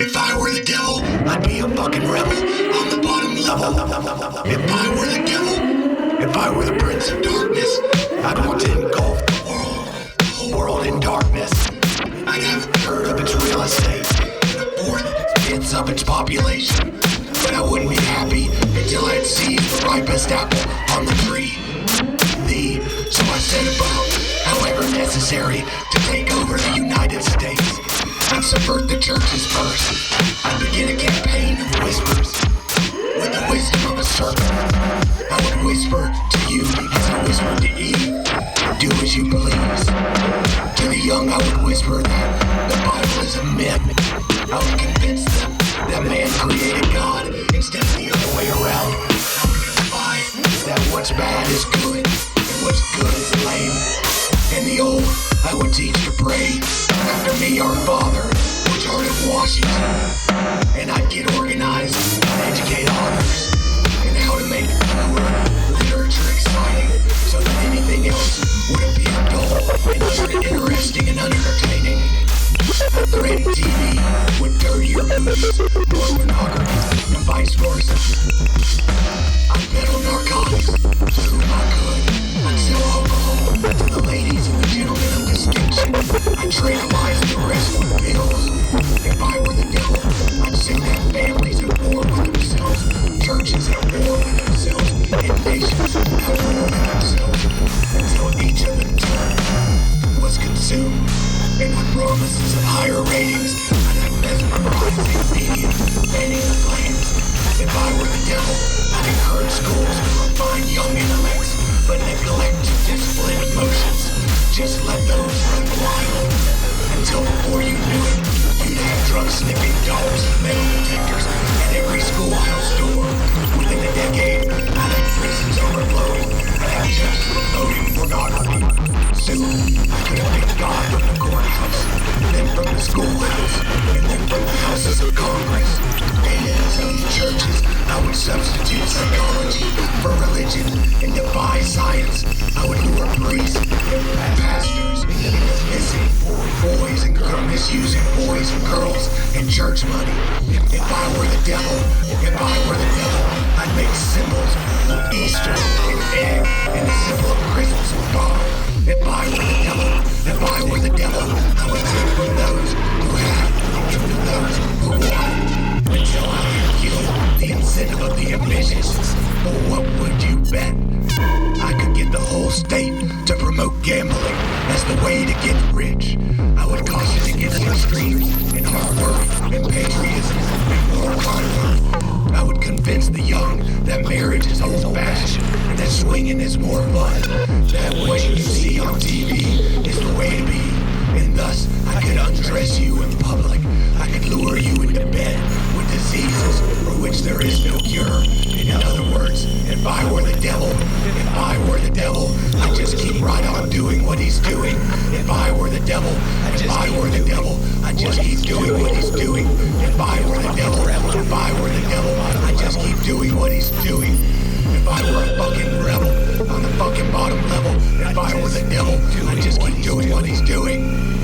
If I were the devil, I'd be a fucking rebel on the bottom level. If I were the devil, if I were the prince of darkness, I'd want to engulf the whole world in darkness. I'd have a third of its real estate and a fourth of its population. But I wouldn't be happy until I'd seized the ripest apple on the tree. So I set about, however necessary, to take over the United States. I'd subvert the churches first. I'd begin a campaign of whispers. With the wisdom of a serpent, I would whisper to you as I whispered to Eve, do as you please. To the young I would whisper that the Bible is a myth. I would convince them that man created God instead of the other way around. I would imply that what's bad is good and what's good is lame. And the old I would teach to pray after me, our Father, which art of Washington. And I'd get organized and educate others in how to make poor literature exciting so that anything else would appear dull and interesting and unentertaining. I'd threaten TV with dirtier movies, more pornography, and vice versa. I'd peddle narcotics to whom I could. I'd sell alcohol to the ladies and the gentlemen of distinction. I'd tranquilize the rest with pills. If I were the devil, I'd send that families at war with themselves, churches at war with themselves, and nations at war with themselves, until each of them turned was consumed. And with promises of higher ratings, I'd have mesmerizing media fanning the flames. If I were the devil, I'd encourage schools to refine young intellects, but neglect to discipline emotions. Just let those run wild. Until before you knew it, you'd have drug-sniffing dogs with metal detectors at every schoolhouse door. Within a decade, I'd have prisons overflowing. I'd have judges promoting pornography. Soon, I could have picked God from the courthouse, then from the schoolhouse, and then from the houses of Congress. And in some churches, I would substitute psychology for religion and defy science. I would lure priests and pastors into missing boys and girls, misusing boys and girls and church money. If I were the devil, I'd make symbols of Easter and egg and the symbol of Christmas and God. If I were the devil, I would take from those who have and give to those who want, until I had killed the incentive of the ambitious. Or what would you bet? I could get the whole state to promote gambling as the way to get rich. I would caution against extremes in hard work and patriotism and moral conduct. I would convince the young that marriage is old-fashioned and that swinging is more fun. That what you see on TV is the way to be. And thus, I could undress you in public. I could lure you into bed with diseases for which there is no cure. In other words, if I were the devil, I'd just keep right on doing what he's doing. If I were the devil, I'd just keep doing what he's doing. If I were the devil, I'd just keep doing what he's doing. If I were a fucking rebel on the fucking bottom level, if I were the devil, I'd just keep doing what he's doing.